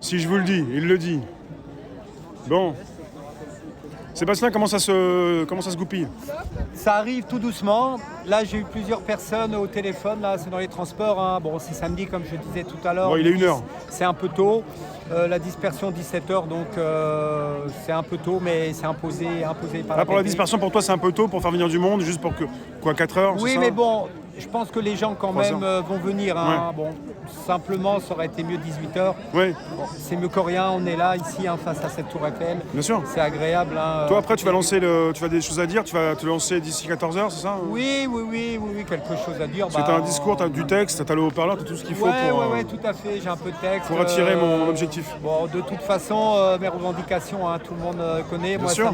Si je vous le dis, il le dit. Bon. Sébastien, comment ça se goupille? Ça arrive tout doucement. Là, j'ai eu plusieurs personnes au téléphone. Là, c'est dans les transports, hein. Bon, c'est samedi, comme je disais tout à l'heure. Bon, il est 1h. C'est un peu tôt. La dispersion, 17h, donc c'est un peu tôt, mais c'est imposé par la Pour la BP. dispersion, pour toi, c'est un peu tôt pour faire venir du monde, juste pour que. Quoi, 4 heures? Oui, mais bon, je pense que les gens, quand 3 même, heures. vont venir. Hein. Ouais. Bon, simplement, ça aurait été mieux 18h. Oui, Bon, c'est mieux que rien. On est là, ici, hein, face à cette tour Eiffel. bien sûr. C'est agréable. Hein. Toi, après, tu vas des choses à dire, tu vas te lancer d'ici 14 heures, c'est ça? Oui, quelque chose à dire. Parce que t'as un discours, t'as du texte, t'as le haut-parleur, t'as tout ce qu'il faut Ouais, tout à fait. J'ai un peu de texte. pour attirer mon objectif. Bon, de toute façon, mes revendications, hein, tout le monde connaît. Moi, sûr. ça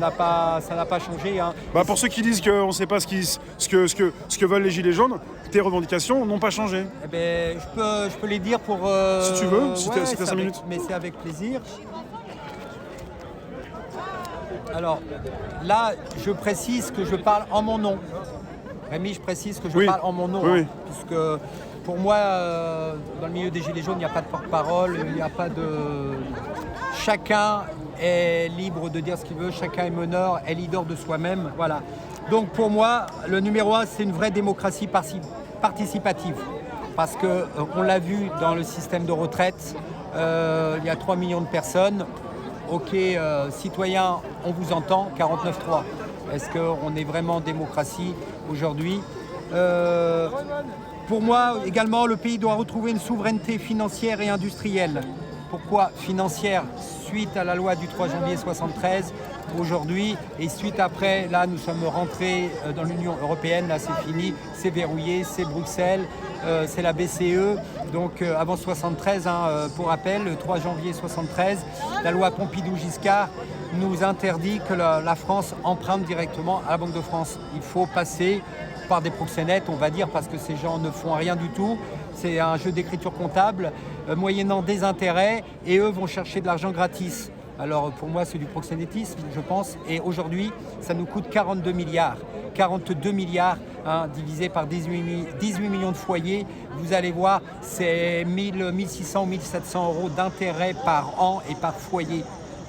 n'a pas changé. Hein. Pour ceux qui disent qu'on ne sait pas ce que veulent les Gilets jaunes, tes revendications n'ont pas changé. Eh ben, je peux les dire pour. Si tu veux, si t'as c'est 5 minutes. Mais c'est avec plaisir. Alors, là, je précise que je parle en mon nom. Rémi, je précise que je Oui. parle en mon nom. Oui, hein, oui. puisque pour moi, dans le milieu des Gilets jaunes, il n'y a pas de porte-parole, il n'y a pas de. Chacun est libre de dire ce qu'il veut, chacun est meneur, est leader de soi-même. Voilà. Donc pour moi, le numéro 1, c'est une vraie démocratie participative. Parce qu'on l'a vu dans le système de retraite, il y a 3 millions de personnes. Ok, citoyens, on vous entend, 49.3. Est-ce qu'on est vraiment en démocratie aujourd'hui? Pour moi, également, le pays doit retrouver une souveraineté financière et industrielle. Pourquoi financière? Suite à la loi du 3 janvier 73, aujourd'hui, et suite après, là, nous sommes rentrés dans l'Union européenne, là, c'est fini, c'est verrouillé, c'est Bruxelles, c'est la BCE. Donc, avant 73, pour rappel, le 3 janvier 73, la loi Pompidou-Giscard nous interdit que la France emprunte directement à la Banque de France. Il faut passer par des proxénètes, on va dire, parce que ces gens ne font rien du tout. C'est un jeu d'écriture comptable, moyennant des intérêts, et eux vont chercher de l'argent gratis. Alors pour moi, c'est du proxénétisme, je pense. Et aujourd'hui, ça nous coûte 42 milliards. 42 milliards divisé par 18 millions de foyers. Vous allez voir, c'est 1600 ou 1700 euros d'intérêt par an et par foyer.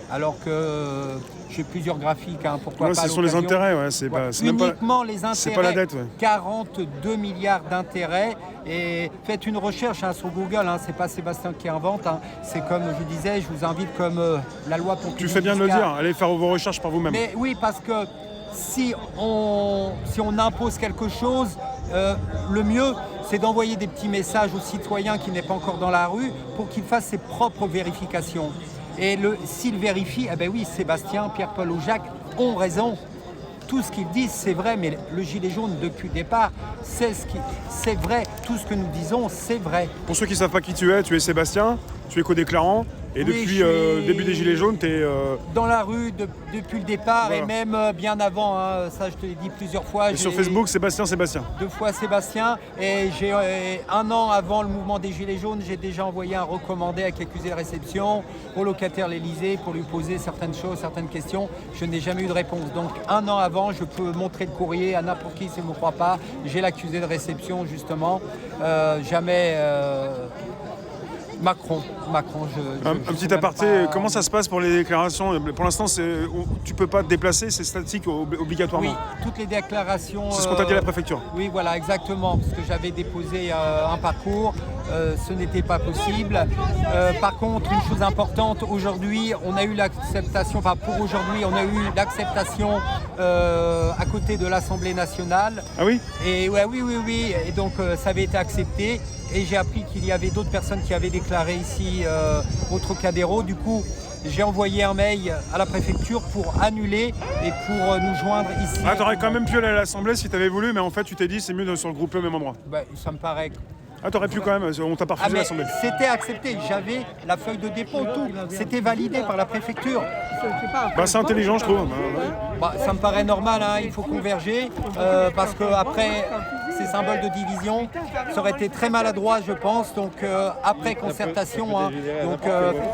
Alors que j'ai plusieurs graphiques, pourquoi Ouais, pas. ce sont les intérêts, ouais, c'est même pas. Uniquement les intérêts. C'est pas la dette, ouais. 42 milliards d'intérêts. Et faites une recherche sur Google, c'est pas Sébastien qui invente. C'est comme je disais, je vous invite comme la loi pour. Tu fais bien de le dire, allez faire vos recherches par vous-même. Mais oui, parce que si on impose quelque chose, le mieux, c'est d'envoyer des petits messages aux citoyens qui n'est pas encore dans la rue pour qu'ils fassent ses propres vérifications. Et s'ils vérifient, eh ben oui, Sébastien, Pierre-Paul ou Jacques ont raison. Tout ce qu'ils disent, c'est vrai, mais le gilet jaune, depuis le départ, c'est vrai. Tout ce que nous disons, c'est vrai. Pour ceux qui ne savent pas qui tu es Sébastien, tu es co-déclarant. Et Oui, depuis je le suis début des Gilets jaunes, tu es. Dans la rue depuis le départ, Voilà. et même bien avant, ça je te l'ai dit plusieurs fois. Et sur Facebook, Sébastien. 2 fois Sébastien, et j'ai 1 an avant le mouvement des Gilets jaunes, j'ai déjà envoyé un recommandé avec accusé de réception au locataire l'Élysée pour lui poser certaines choses, certaines questions. Je n'ai jamais eu de réponse. Donc 1 an avant, je peux montrer le courrier à n'importe qui s'il ne me croit pas. J'ai l'accusé de réception justement. Jamais. Macron, Un petit aparté, comment ça se passe pour les déclarations? Pour l'instant, tu peux pas te déplacer, c'est statique obligatoirement. Oui, toutes les déclarations. C'est ce qu'on t'a dit à la préfecture. Oui, voilà, exactement, parce que j'avais déposé un parcours, ce n'était pas possible. Par contre, une chose importante, aujourd'hui, on a eu l'acceptation, à côté de l'Assemblée nationale. Ah oui? Et oui, et donc ça avait été accepté. Et j'ai appris qu'il y avait d'autres personnes qui avaient déclaré ici au Trocadéro. Du coup, j'ai envoyé un mail à la préfecture pour annuler et pour nous joindre ici. Ah, t'aurais quand même pu aller à l'Assemblée si t'avais voulu, mais en fait, tu t'es dit c'est mieux de se regrouper au même endroit. Ça me paraît. Ah, t'aurais pu quand même, on t'a pas refusé mais l'Assemblée. c'était accepté, j'avais la feuille de dépôt, tout. C'était validé par la préfecture. C'est intelligent, je trouve. Ça me paraît normal, il faut converger, parce qu'après, ces symboles de division, ça aurait été très maladroit, je pense. Donc, après concertation,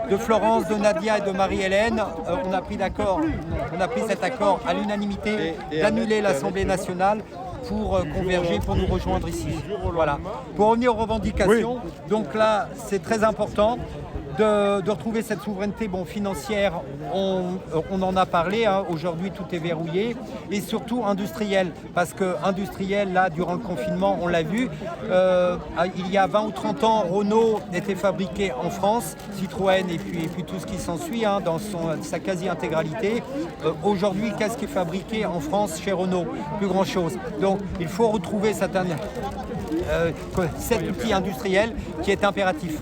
de Florence, de Nadia et de Marie-Hélène, on a pris cet accord à l'unanimité d'annuler l'Assemblée nationale pour converger, pour nous rejoindre ici. Voilà. Pour revenir aux revendications, donc là, c'est très important. de retrouver cette souveraineté financière, on en a parlé, hein, aujourd'hui tout est verrouillé, et surtout industriel, parce que industriel, là, durant le confinement, on l'a vu, il y a 20 ou 30 ans, Renault était fabriqué en France, Citroën et puis tout ce qui s'ensuit, hein, dans sa quasi-intégralité. Aujourd'hui, qu'est-ce qui est fabriqué en France chez Renault? Plus grand-chose. Donc il faut retrouver cet outil industriel qui est impératif.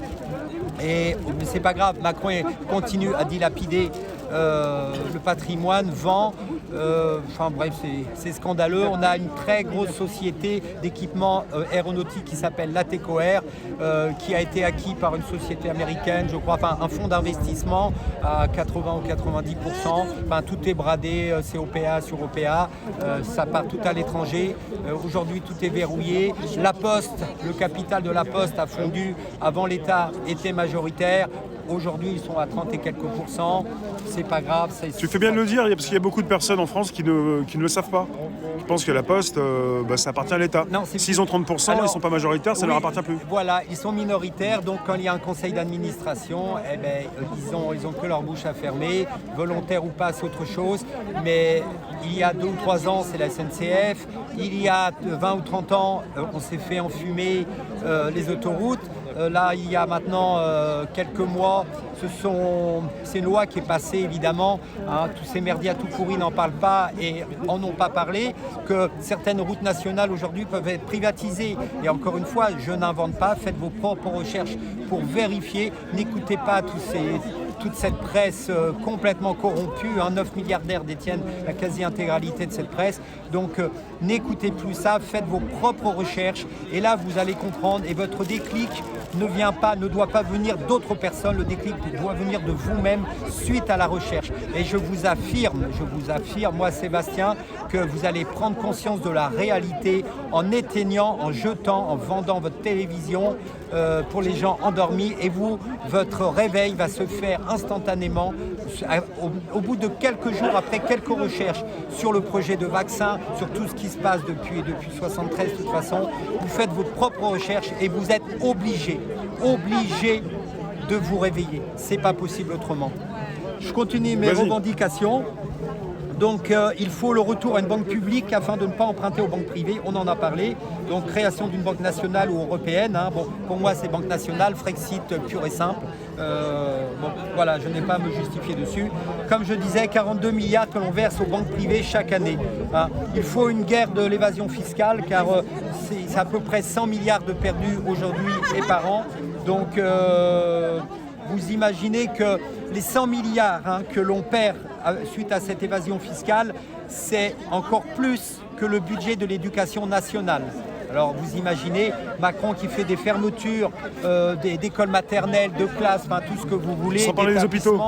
Et c'est pas grave, Macron continue à dilapider le patrimoine, vend. Enfin bref, c'est scandaleux. On a une très grosse société d'équipement aéronautique qui s'appelle Lateco Air, qui a été acquis par une société américaine, je crois, enfin un fonds d'investissement à 80 ou 90%. Enfin, tout est bradé, c'est OPA sur OPA, ça part tout à l'étranger. Aujourd'hui, tout est verrouillé. La Poste, le capital de la Poste a fondu. Avant, l'État était majoritaire. Aujourd'hui, ils sont à 30 et quelques pourcents. C'est pas grave. Tu fais bien de le dire, parce qu'il y a beaucoup de personnes en France qui ne le savent pas. Je pense que la Poste, ça appartient à l'État. S'ils ont 30%, ils ne sont pas majoritaires, ça ne leur appartient plus. Voilà, ils sont minoritaires, donc quand il y a un conseil d'administration, ils ont que leur bouche à fermer, volontaire ou pas, c'est autre chose. Mais il y a 2 ou 3 ans, c'est la SNCF. Il y a 20 ou 30 ans, on s'est fait enfumer les autoroutes. Là, il y a maintenant quelques mois, c'est une loi qui est passée, évidemment. Hein, tous ces merdias tout pourris n'en parlent pas et en ont pas parlé, que certaines routes nationales aujourd'hui peuvent être privatisées. Et encore une fois, je n'invente pas, faites vos propres recherches pour vérifier. N'écoutez pas toute cette presse complètement corrompue. 9 milliardaires détiennent la quasi-intégralité de cette presse. Donc n'écoutez plus ça, faites vos propres recherches. Et là, vous allez comprendre. Et votre déclic ne doit pas venir d'autres personnes. Le déclic doit venir de vous-même suite à la recherche. Et je vous affirme, moi Sébastien, que vous allez prendre conscience de la réalité en éteignant, en jetant, en vendant votre télévision pour les gens endormis. Et votre réveil va se faire instantanément au bout de quelques jours, après quelques recherches sur le projet de vaccin, sur tout ce qui se passe depuis 1973 de toute façon. Vous faites vos propres recherches et vous êtes obligés de vous réveiller. C'est pas possible autrement. Je continue mes revendications. Donc il faut le retour à une banque publique afin de ne pas emprunter aux banques privées, on en a parlé. Donc création d'une banque nationale ou européenne. Hein. Bon, pour moi c'est banque nationale, Frexit pur et simple. Voilà, je n'ai pas à me justifier dessus. Comme je disais, 42 milliards que l'on verse aux banques privées chaque année. Hein. Il faut une guerre de l'évasion fiscale car c'est à peu près 100 milliards de perdus aujourd'hui et par an. Donc vous imaginez que les 100 milliards que l'on perd suite à cette évasion fiscale, c'est encore plus que le budget de l'éducation nationale. Alors vous imaginez Macron qui fait des fermetures d'écoles maternelles, de classes, enfin tout ce que vous voulez. Sans parler des hôpitaux.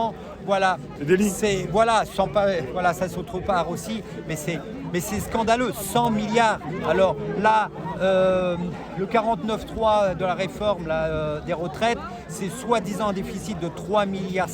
Voilà. Et des lits. Voilà, ça saute part aussi, mais c'est scandaleux, 100 milliards. Alors là, le 49.3 de la réforme des retraites, c'est soi-disant un déficit de 3,5 milliards.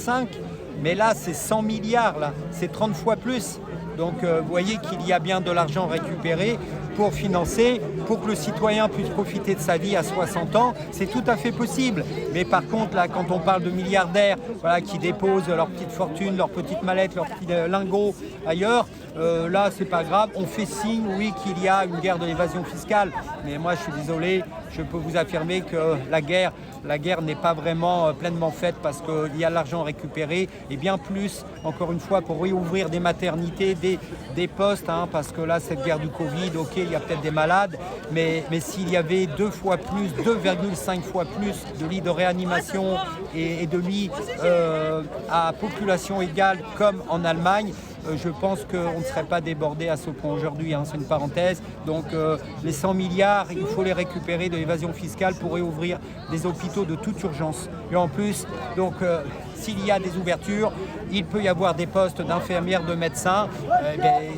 Mais là, c'est 100 milliards, là. C'est 30 fois plus. Donc, vous voyez qu'il y a bien de l'argent récupéré pour financer, pour que le citoyen puisse profiter de sa vie à 60 ans. C'est tout à fait possible. Mais par contre, là, quand on parle de milliardaires qui déposent leur petite fortune, leur petite mallette, leurs petits lingots ailleurs, là, c'est pas grave. On fait signe, oui, qu'il y a une guerre de l'évasion fiscale. Mais moi, je suis désolé, je peux vous affirmer que la guerre n'est pas vraiment pleinement faite parce qu'il y a l'argent récupéré et bien plus, encore une fois, pour réouvrir des maternités, des postes, hein, parce que là, cette guerre du Covid, ok, il y a peut-être des malades, mais s'il y avait 2,5 fois plus de lits de réanimation et de lits à population égale comme en Allemagne, je pense qu'on ne serait pas débordé à ce point aujourd'hui, hein, c'est une parenthèse. Donc les 100 milliards, il faut les récupérer de l'évasion fiscale pour réouvrir des hôpitaux de toute urgence. Et en plus, donc s'il y a des ouvertures, il peut y avoir des postes d'infirmières, de médecins.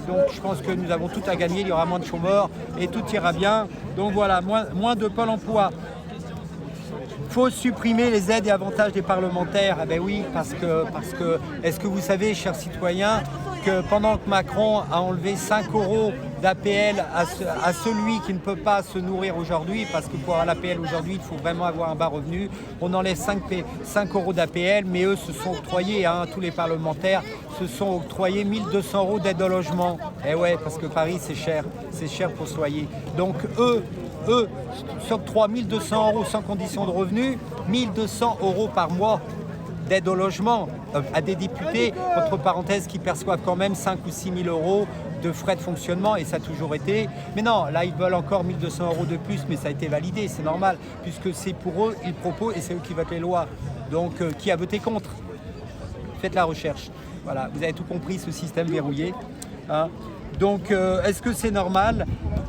Donc je pense que nous avons tout à gagner, il y aura moins de chômeurs et tout ira bien. Donc voilà, moins de Pôle emploi. faut supprimer les aides et avantages des parlementaires. Eh bien oui, parce que est-ce que vous savez, chers citoyens, que pendant que Macron a enlevé 5 € d'APL à celui qui ne peut pas se nourrir aujourd'hui, parce que pour avoir l'APL aujourd'hui, il faut vraiment avoir un bas revenu, on enlève 5 € d'APL, mais eux se sont octroyés, tous les parlementaires se sont octroyés 1200 € d'aide au logement. Eh ouais, parce que Paris c'est cher pour se loyer. Donc eux s'octroient 1200 € sans condition de revenu, 1200 € par mois d'aide au logement à des députés, entre parenthèses, qui perçoivent quand même 5 ou 6 000 € de frais de fonctionnement, et ça a toujours été. Mais non, là, ils veulent encore 1200 € de plus, mais ça a été validé, c'est normal, puisque c'est pour eux, ils proposent, et c'est eux qui votent les lois. Donc, qui a voté contre? Faites la recherche. Voilà, vous avez tout compris, ce système verrouillé. Donc, est-ce que c'est normal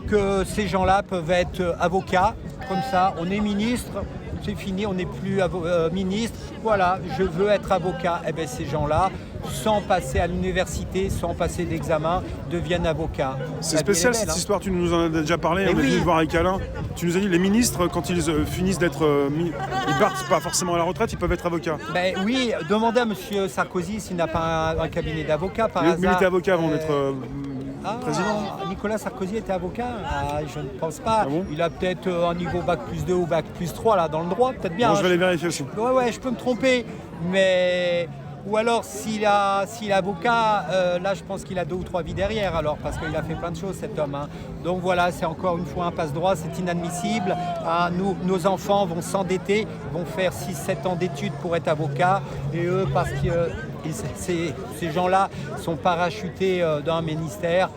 que ces gens-là peuvent être avocats, comme ça, on est ministre, c'est fini, on n'est plus ministre, voilà, je veux être avocat. Eh bien, ces gens-là, sans passer à l'université, sans passer d'examen, deviennent avocats. C'est spécial cette histoire, tu nous en as déjà parlé, on est venu voir avec Alain. Tu nous as dit, les ministres, quand ils finissent d'être... ils partent pas forcément à la retraite, ils peuvent être avocats. Ben oui, demandez à M. Sarkozy s'il n'a pas un cabinet d'avocat par hasard. Mais il était avocat avant d'être... président. Nicolas Sarkozy était avocat? Je ne pense pas. Ah bon? Il a peut-être un niveau bac+2 ou bac+3 là, dans le droit, peut-être bien. Bon, je vais aller vérifier aussi. Ouais, je peux me tromper. Mais... Ou alors, s'il est avocat, là, je pense qu'il a 2 ou 3 vies derrière, alors, parce qu'il a fait plein de choses, cet homme. Donc voilà, c'est encore une fois un passe-droit, c'est inadmissible. Nos enfants vont s'endetter, vont faire 6-7 ans d'études pour être avocats, et eux, parce que ces gens-là sont parachutés dans un ministère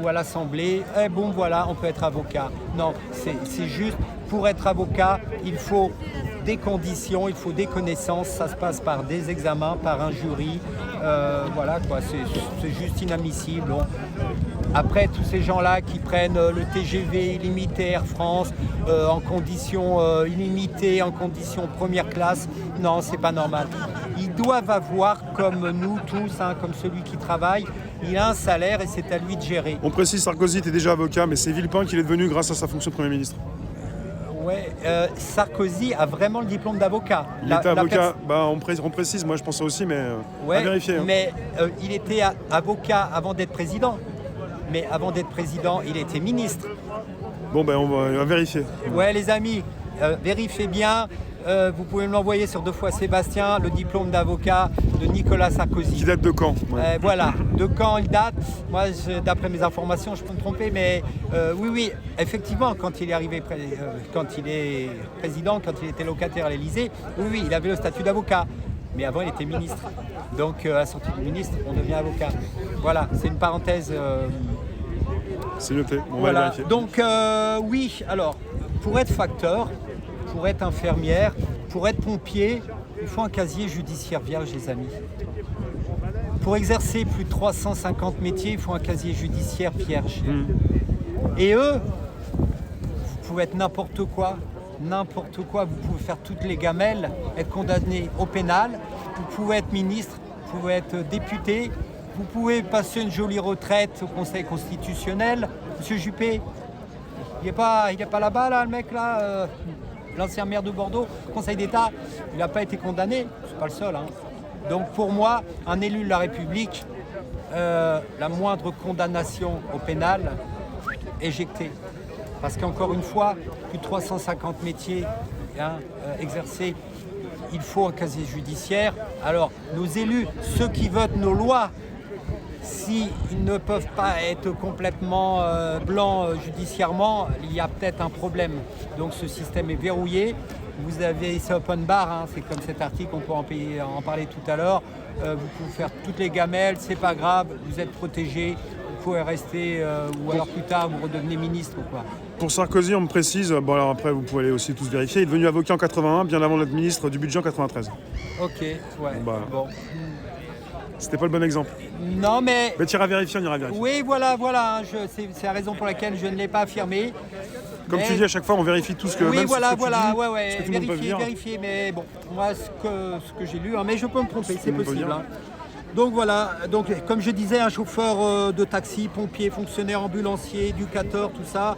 ou à l'Assemblée, bon voilà, on peut être avocat. Non, c'est juste, pour être avocat, il faut des conditions, il faut des connaissances, ça se passe par des examens, par un jury, voilà quoi, c'est juste inadmissible. Bon. Après, tous ces gens-là qui prennent le TGV illimité Air France en conditions illimitées, en conditions première classe, non, c'est pas normal. Ils doivent avoir, comme nous tous, comme celui qui travaille, il a un salaire et c'est à lui de gérer. On précise, Sarkozy était déjà avocat, mais c'est Villepin qu'il est devenu grâce à sa fonction de Premier ministre. Ouais, Sarkozy a vraiment le diplôme d'avocat. Il était avocat, on précise, moi je pensais aussi, mais à vérifier. Mais il était avocat avant d'être président. Mais avant d'être président, il était ministre. Bon, on va vérifier. Ouais, les amis, vérifiez bien. Vous pouvez me l'envoyer sur 2 fois Sébastien, le diplôme d'avocat de Nicolas Sarkozy. Qui date de quand? Voilà, de quand il date? Moi, d'après mes informations, je peux me tromper, mais oui, effectivement, quand il est arrivé, quand il est président, quand il était locataire à l'Élysée, oui, il avait le statut d'avocat. Mais avant, il était ministre. Donc, à la sortie du ministre, on devient avocat. Voilà, c'est une parenthèse. C'est noté, on va vérifier. Donc, oui, alors, pour être facteur, pour être infirmière, pour être pompier, il faut un casier judiciaire vierge, les amis. Pour exercer plus de 350 métiers, il faut un casier judiciaire vierge. Et eux, vous pouvez être n'importe quoi, vous pouvez faire toutes les gamelles, être condamné au pénal, vous pouvez être ministre, vous pouvez être député, vous pouvez passer une jolie retraite au Conseil constitutionnel. Monsieur Juppé, il n'est pas là-bas, là, le mec, là l'ancien maire de Bordeaux, Conseil d'État, il n'a pas été condamné, c'est pas le seul. Donc pour moi, un élu de la République, la moindre condamnation au pénal, éjecté. Parce qu'encore une fois, plus de 350 métiers exercés, il faut un casier judiciaire. Alors nos élus, ceux qui votent nos lois, s'ils ne peuvent pas être complètement blancs judiciairement, il y a peut-être un problème. Donc ce système est verrouillé. Vous avez, c'est open bar, c'est comme cet article, on peut en parler tout à l'heure. Vous pouvez faire toutes les gamelles, c'est pas grave, vous êtes protégés, vous pouvez rester, ou alors plus tard vous redevenez ministre ou quoi. Pour Sarkozy, on me précise, alors après vous pouvez aller aussi tous vérifier, il est devenu avocat en 81, bien avant d'être ministre du budget en 93. Ok, ouais, bon. C'était pas le bon exemple. Non, mais... Mais tu iras vérifier, on ira vérifier. Oui, voilà, c'est la raison pour laquelle je ne l'ai pas affirmé. Comme tu dis, à chaque fois, on vérifie tout ce que... Oui, voilà, vérifier, mais bon, moi, ce que j'ai lu, mais je peux me tromper, c'est possible. Donc voilà, comme je disais, un chauffeur de taxi, pompier, fonctionnaire ambulancier, éducateur, tout ça,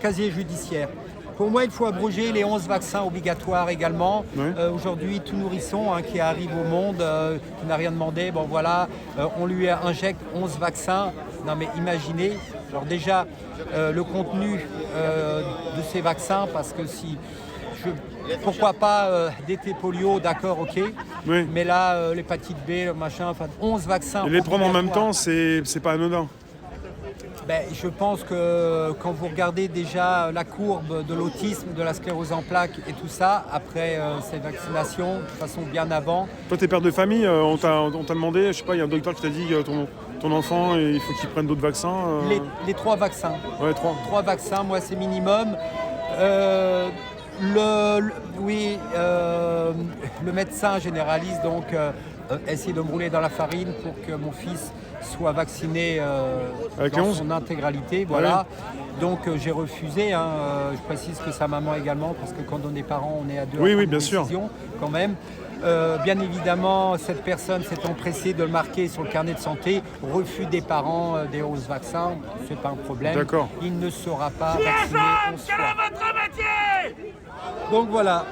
casier judiciaire. Pour moi, il faut abroger les 11 vaccins obligatoires également. Ouais. Aujourd'hui, tout nourrisson qui arrive au monde, qui n'a rien demandé, bon voilà, on lui injecte 11 vaccins. Non mais imaginez, alors déjà, le contenu de ces vaccins, parce que pourquoi pas d'été polio, d'accord, ok. Oui. Mais là, l'hépatite B, le machin, enfin 11 vaccins. Et les prendre en même temps, c'est pas anodin. Ben, je pense que quand vous regardez déjà la courbe de l'autisme, de la sclérose en plaques et tout ça, après ces vaccinations, de façon bien avant. Toi, t'es père de famille, on t'a demandé, je sais pas, il y a un docteur qui t'a dit ton enfant, il faut qu'il prenne d'autres vaccins. Les 3 vaccins. Ouais, 3. 3 vaccins, moi c'est minimum. Le médecin généraliste donc essaie de me rouler dans la farine pour que mon fils soit vacciné dans son intégralité. Voilà. Ouais. Donc j'ai refusé. Je précise que sa maman également, parce que quand on est parent, on est à deux. Oui, bien sûr. Quand même. Bien évidemment, cette personne s'est empressée de le marquer sur le carnet de santé. Refus des parents des 11 vaccins, c'est pas un problème. D'accord. Il ne sera pas vacciné 11 fois. Donc voilà,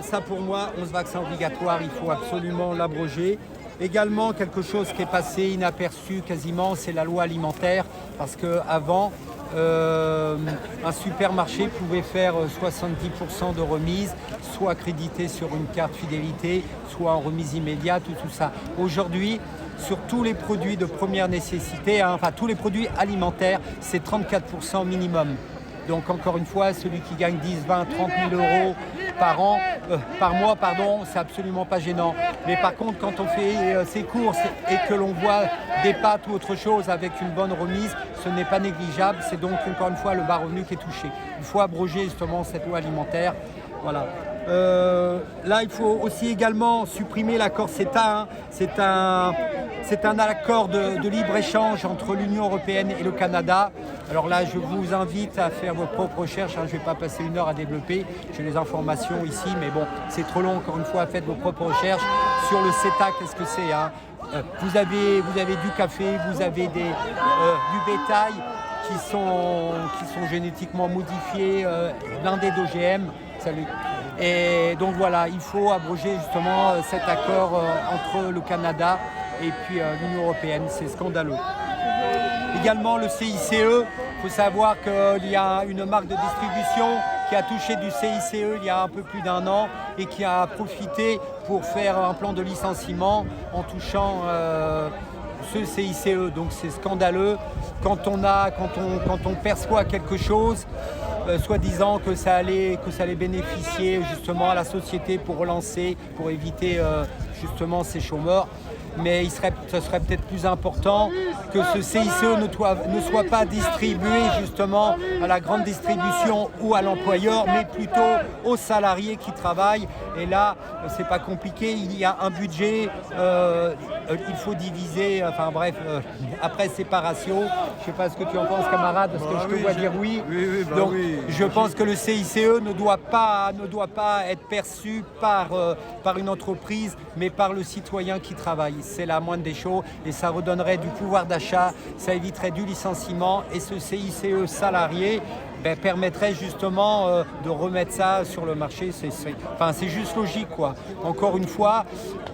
ça pour moi, 11 vaccins obligatoires, il faut absolument l'abroger. Également, quelque chose qui est passé inaperçu quasiment, c'est la loi alimentaire, parce qu'avant, un supermarché pouvait faire 70% de remise, soit accrédité sur une carte fidélité, soit en remise immédiate, tout ça. Aujourd'hui, sur tous les produits de première nécessité, enfin tous les produits alimentaires, c'est 34% minimum. Donc encore une fois, celui qui gagne 10, 20, 30 000 euros par mois, c'est absolument pas gênant. Mais par contre, quand on fait ses courses et que l'on voit des pâtes ou autre chose avec une bonne remise, ce n'est pas négligeable. C'est donc encore une fois le bas revenu qui est touché. Il faut abroger justement cette loi alimentaire. Voilà. Là, il faut aussi également supprimer l'accord CETA. C'est un accord de libre-échange entre l'Union européenne et le Canada. Alors là, je vous invite à faire vos propres recherches. Je ne vais pas passer 1 heure à développer. J'ai les informations ici, mais bon, c'est trop long. Encore une fois, faites vos propres recherches. Sur le CETA, qu'est-ce que c'est vous avez du café, vous avez du bétail qui sont génétiquement modifiés, blindés d'OGM. Et donc voilà, il faut abroger justement cet accord entre le Canada et puis l'Union européenne, c'est scandaleux. Également le CICE, il faut savoir qu'il y a une marque de distribution qui a touché du CICE il y a un peu plus d'1 an et qui a profité pour faire un plan de licenciement en touchant ce CICE. Donc c'est scandaleux quand on perçoit quelque chose, soi-disant que ça allait bénéficier justement à la société pour relancer, pour éviter justement ces chômeurs. Mais ce serait peut-être plus important que ce CICE ne soit pas distribué justement à la grande distribution ou à l'employeur, mais plutôt aux salariés qui travaillent. Et là, c'est pas compliqué, il y a un budget, il faut diviser, enfin bref, après séparation. Je sais pas ce que tu en penses, camarade, parce que je te vois dire oui. Donc, je pense que le CICE ne doit pas être perçu par une entreprise, mais par le citoyen qui travaille. C'est la moindre des choses et ça redonnerait du pouvoir d'achat, ça éviterait du licenciement et ce CICE salarié permettrait justement de remettre ça sur le marché. C'est juste logique, quoi. Encore une fois,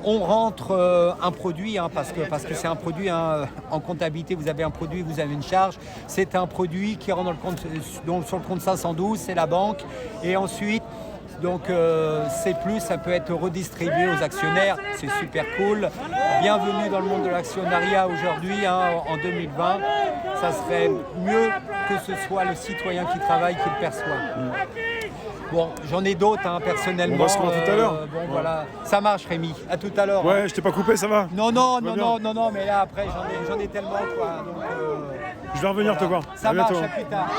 on rentre un produit, parce que c'est un produit, en comptabilité, vous avez un produit, vous avez une charge. C'est un produit qui rentre sur le compte 512, c'est la banque. Et ensuite, donc C+, ça peut être redistribué aux actionnaires, c'est super cool. Bienvenue dans le monde de l'actionnariat aujourd'hui, en 2020. Ça serait mieux que ce soit le citoyen qui travaille qui le perçoit. Bon, j'en ai d'autres personnellement. On va se voir tout à l'heure. Voilà. Ça marche, Rémi. À tout à l'heure. Ouais, je t'ai pas coupé, ça va? Non, mais là après j'en ai tellement, quoi. Donc, je vais revenir te voir. Ça marche, à plus tard.